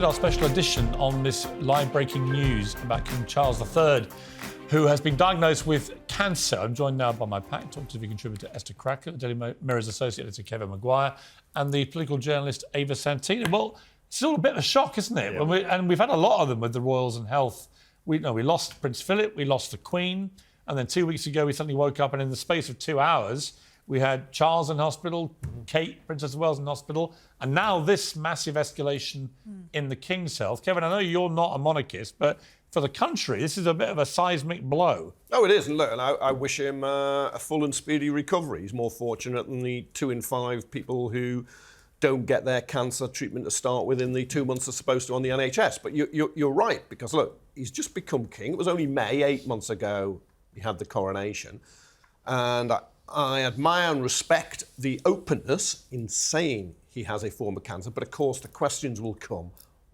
Our special edition on this live-breaking news about King Charles III, who has been diagnosed with cancer. I'm joined now by my Pack Talk TV contributor Esther Cracker, the Daily Mirror's associate editor Kevin Maguire, and the political journalist Ava Santini. Well, it's all a bit of a shock, isn't it? Yeah. And we've had a lot of them with the royals and health. We lost Prince Philip, we lost the Queen, and then 2 weeks ago we suddenly woke up and in the space of 2 hours we had Charles in hospital, Kate, Princess of Wales in hospital, and now this massive escalation in the King's health. Kevin, I know you're not a monarchist, but for the country, this is a bit of a seismic blow. Oh, it is, and look, and I wish him a full and speedy recovery. He's more fortunate than the 2 in 5 people who don't get their cancer treatment to start with in the 2 months they're supposed to on the NHS. But you're right, because look, he's just become king. It was only May, 8 months ago, he had the coronation. And I admire and respect the openness in saying he has a form of cancer, but of course the questions will come.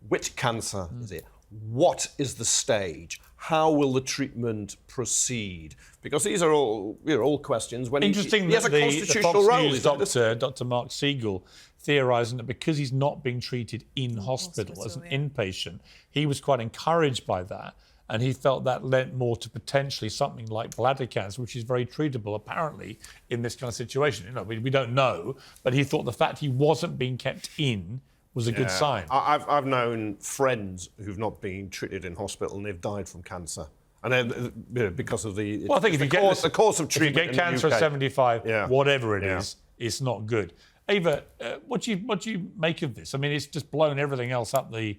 Which cancer is it? What is the stage? How will the treatment proceed? Because these are all questions. When Interesting he has a constitutional the Fox role. News doctor, Dr. Mark Siegel, theorising that because he's not being treated in hospital as an inpatient, he was quite encouraged by that. And he felt that lent more to potentially something like bladder cancer, which is very treatable, apparently, in this kind of situation. You know, we don't know, but he thought the fact he wasn't being kept in was a good sign. I've known friends who've not been treated in hospital and they've died from cancer. And then, because of the, well, I think the course of treatment. If you get cancer at 75, whatever it is, it's not good. Ava, what do you make of this? I mean, it's just blown everything else up. The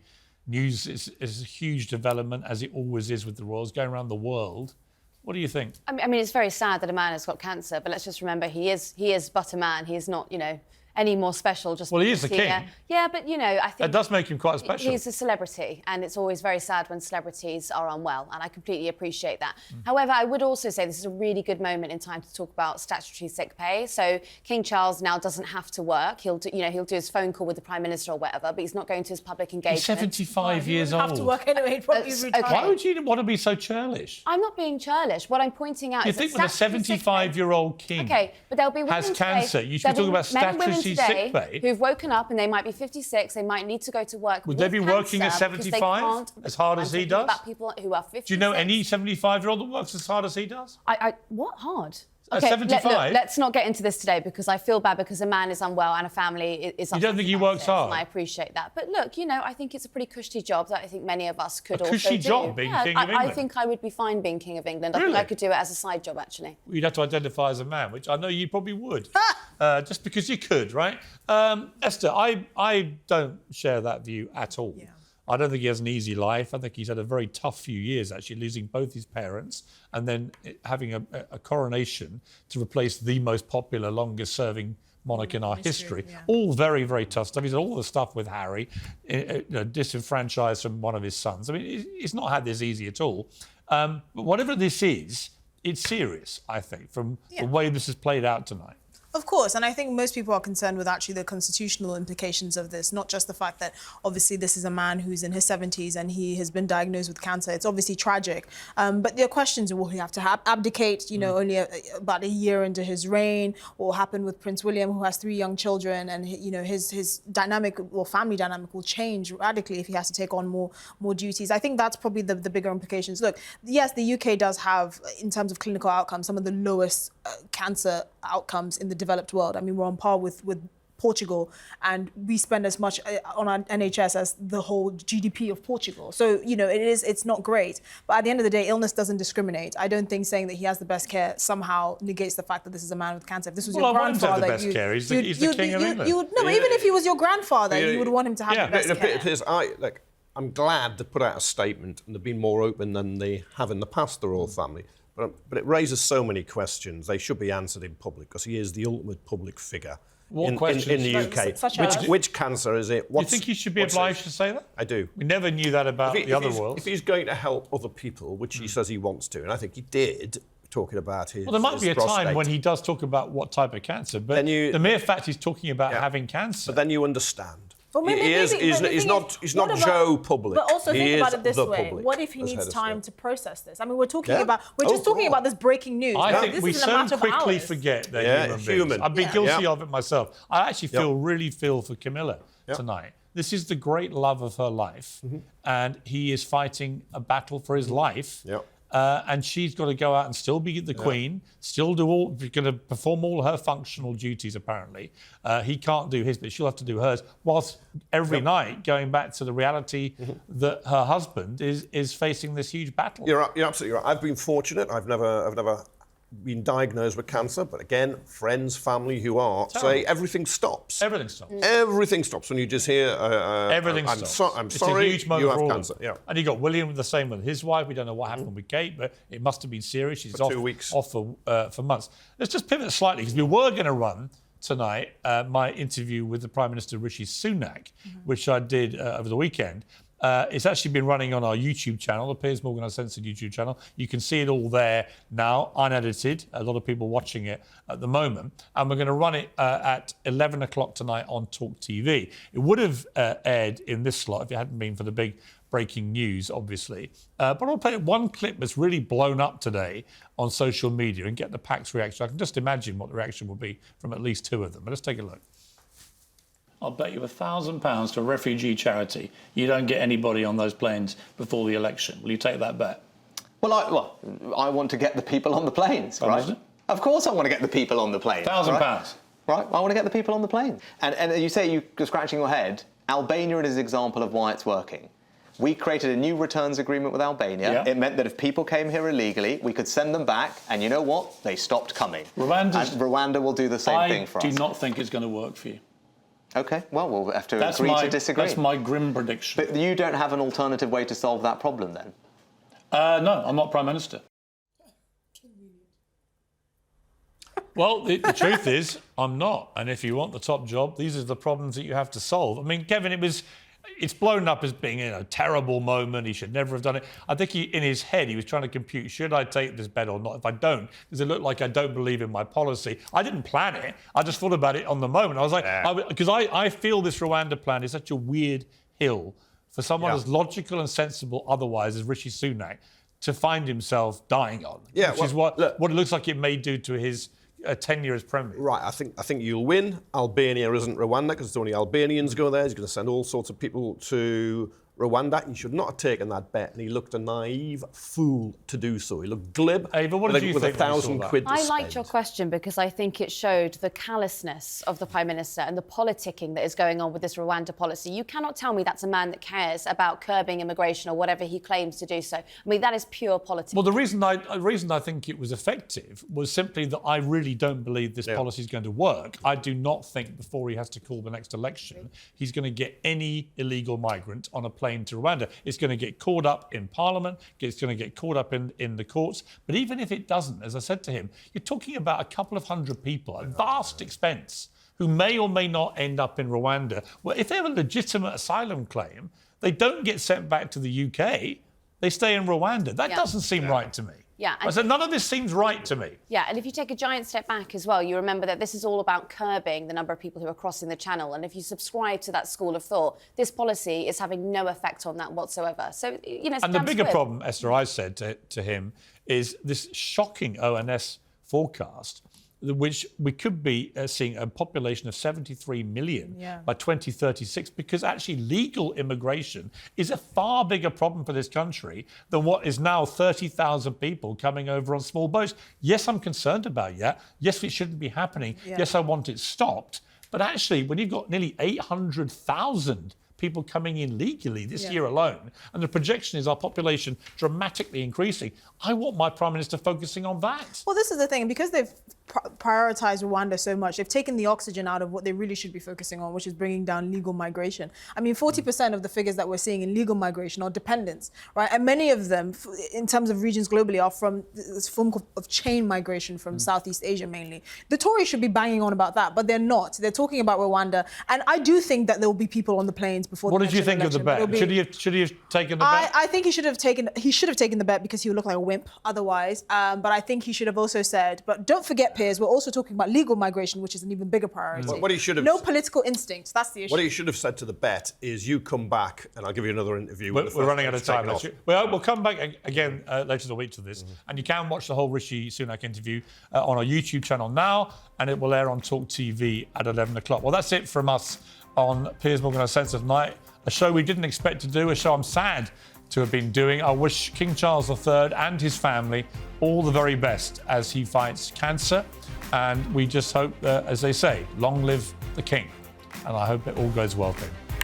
news is a huge development, as it always is with the royals, going around the world. What do you think? I mean, it's very sad that a man has got cancer, but let's just remember he is but a man. He is not, any more special just well, he is the king. Yeah, but, I think... That does make him quite special. He's a celebrity, and it's always very sad when celebrities are unwell, and I completely appreciate that. However, I would also say this is a really good moment in time to talk about statutory sick pay. So King Charles now doesn't have to work. He'll do his phone call with the Prime Minister or whatever, but he's not going to his public engagement. He's 75 years old. He have to work anyway. He'd probably retire. Why would you want to be so churlish? I'm not being churlish. What I'm pointing out is that you think when a 75-year-old king but there'll be has cancer, you should be talking about statutory sick pay? Who've woken up and they might be 56, they might need to go to work. Would they be working at 75 as hard as he does? About people who are 56. Do you know any 75-year-old that works as hard as he does? What hard? At 75? Let's not get into this today because I feel bad because a man is unwell and a family is... You don't think he works hard? And I appreciate that. But look, I think it's a pretty cushy job that I think many of us could also do. A cushy job, being King of England? I think I would be fine being King of England. Really? I think I could do it as a side job, actually. You'd have to identify as a man, which I know you probably would. Just because you could, right? Esther, I don't share that view at all. Yeah. I don't think he has an easy life. I think he's had a very tough few years, actually, losing both his parents and then having a coronation to replace the most popular, longest-serving monarch in our history. Yeah. All very, very tough stuff. He's had all the stuff with Harry, disenfranchised from one of his sons. I mean, he's not had this easy at all. But whatever this is, it's serious, I think, from the way this has played out tonight. Of course, and I think most people are concerned with actually the constitutional implications of this, not just the fact that obviously this is a man who's in his 70s and he has been diagnosed with cancer. It's obviously tragic. But there are questions, will he have to abdicate, only about a year into his reign? What will happen with Prince William, who has 3 young children, and his dynamic or family dynamic will change radically if he has to take on more duties. I think that's probably the bigger implications. Look, yes, the UK does have, in terms of clinical outcomes, some of the lowest cancer outcomes in the developed world. I mean, we're on par with Portugal, and we spend as much on our NHS as the whole GDP of Portugal. So, it's not great. But at the end of the day, illness doesn't discriminate. I don't think saying that he has the best care somehow negates the fact that this is a man with cancer. If this was your grandfather, the best care. He's the king of England. But even if he was your grandfather, you would want him to have the best care. I'm glad they put out a statement and they've been more open than they have in the past, the royal family. But it raises so many questions. They should be answered in public because he is the ultimate public figure in the UK. Which cancer is it? Do you think he should be obliged to say that? I do. We never knew that about the other world. If he's going to help other people, which he says he wants to, and I think he did, talking about his Well, there might be a prostate. time when he does talk about what type of cancer, but the mere fact he's talking about having cancer... But then you understand. Well, he's not Joe Public. But also think about it this way: what if he needs time to process this? I mean, we're talking about this breaking news. I think we so quickly forget that human beings. I've been guilty of it myself. I actually really feel for Camilla tonight. This is the great love of her life, and he is fighting a battle for his life. Yep. And she's got to go out and still be the Queen, still going to perform all her functional duties, apparently. He can't do his, but she'll have to do hers, whilst every night going back to the reality that her husband is facing this huge battle. You're absolutely right. I've been fortunate. I've never been diagnosed with cancer, but again, friends, family who are say everything stops. Everything stops. Everything stops when you just hear. Everything I'm stops. I'm it's sorry. a huge moment you have for all cancer. of them. And you got William the same with his wife. We don't know what happened with Kate, but it must have been serious. She's For 2 weeks. off for months. Let's just pivot slightly because we were going to run tonight my interview with the Prime Minister Rishi Sunak, which I did over the weekend. It's actually been running on our YouTube channel, the Piers Morgan Uncensored YouTube channel. You can see it all there now, unedited. A lot of people watching it at the moment. And we're going to run it at 11 o'clock tonight on Talk TV. It would have aired in this slot if it hadn't been for the big breaking news, obviously. But I'll play one clip that's really blown up today on social media and get the PAC's reaction. I can just imagine what the reaction will be from at least two of them. But let's take a look. I'll bet you £1,000 to a refugee charity you don't get anybody on those planes before the election. Will you take that bet? Well, I want to get the people on the planes, right? Of course I want to get the people on the planes. £1,000. Right, I want to get the people on the planes. And you say you're scratching your head. Albania is an example of why it's working. We created a new returns agreement with Albania. Yeah. It meant that if people came here illegally, we could send them back, and you know what? They stopped coming. Rwanda will do the same thing for us. I do not think it's going to work for you. OK, well, we'll have to agree to disagree. That's my grim prediction. But you don't have an alternative way to solve that problem, then? No, I'm not Prime Minister. Well, the truth is, I'm not. And if you want the top job, these are the problems that you have to solve. I mean, Kevin, it's blown up as being a terrible moment. He should never have done it. I think in his head, he was trying to compute, should I take this bet or not? If I don't, does it look like I don't believe in my policy? I didn't plan it. I just thought about it on the moment. I was like, because I feel this Rwanda plan is such a weird hill for someone as logical and sensible otherwise as Rishi Sunak to find himself dying on. Yeah, which is what it looks like it may do to his tenure as Premier. Right, I think you'll win. Albania isn't Rwanda because it's only Albanians go there. He's going to send all sorts of people to Rwanda. He should not have taken that bet, and he looked a naive fool to do so. He looked glib. Ava, what did you with think £1,000 to I spend. liked your question because I think it showed the callousness of the Prime Minister and the politicking that is going on with this Rwanda policy. You cannot tell me that's a man that cares about curbing immigration or whatever he claims to do so. I mean, that is pure politics. Well, the reason I think it was effective was simply that I really don't believe this policy is going to work. I do not think before he has to call the next election, he's going to get any illegal migrant on a plane to Rwanda. It's going to get caught up in Parliament. It's going to get caught up in the courts. But even if it doesn't, as I said to him, you're talking about a couple of hundred people at vast expense who may or may not end up in Rwanda. Well, if they have a legitimate asylum claim, they don't get sent back to the UK. They stay in Rwanda. That doesn't seem right to me. Yeah, I said, none of this seems right to me. Yeah, and if you take a giant step back as well, you remember that this is all about curbing the number of people who are crossing the channel. And if you subscribe to that school of thought, this policy is having no effect on that whatsoever. So, And the bigger problem, Esther, I said to him, is this shocking ONS forecast, which we could be seeing a population of 73 million by 2036, because actually legal immigration is a far bigger problem for this country than what is now 30,000 people coming over on small boats. Yes, I'm concerned about that. Yes, it shouldn't be happening. Yes, I want it stopped. But actually, when you've got nearly 800,000 people coming in legally this year alone, and the projection is our population dramatically increasing, I want my Prime Minister focusing on that. Well, this is the thing, because they've prioritised Rwanda so much, they've taken the oxygen out of what they really should be focusing on, which is bringing down legal migration. I mean, 40% of the figures that we're seeing in legal migration are dependents, right? And many of them, in terms of regions globally, are from this form of chain migration from Southeast Asia mainly. The Tories should be banging on about that, but they're not. They're talking about Rwanda, and I do think that there will be people on the planes before. What did you think of the bet? Should he have taken the bet? I think he should have taken the bet because he would look like a wimp otherwise. But I think he should have also said, but don't forget, Piers, we're also talking about legal migration, which is an even bigger priority. What he should have, no political instincts. That's the issue. What he should have said to the bet is, you come back and I'll give you another interview. We're running out of time. We'll come back again later in the week to this. And you can watch the whole Rishi Sunak interview on our YouTube channel now, and it will air on Talk TV at 11 o'clock. Well, that's it from us on Piers Morgan, A Sense of Night, a show we didn't expect to do, a show I'm sad to have been doing. I wish King Charles III and his family all the very best as he fights cancer. And we just hope, as they say, long live the King. And I hope it all goes well for him.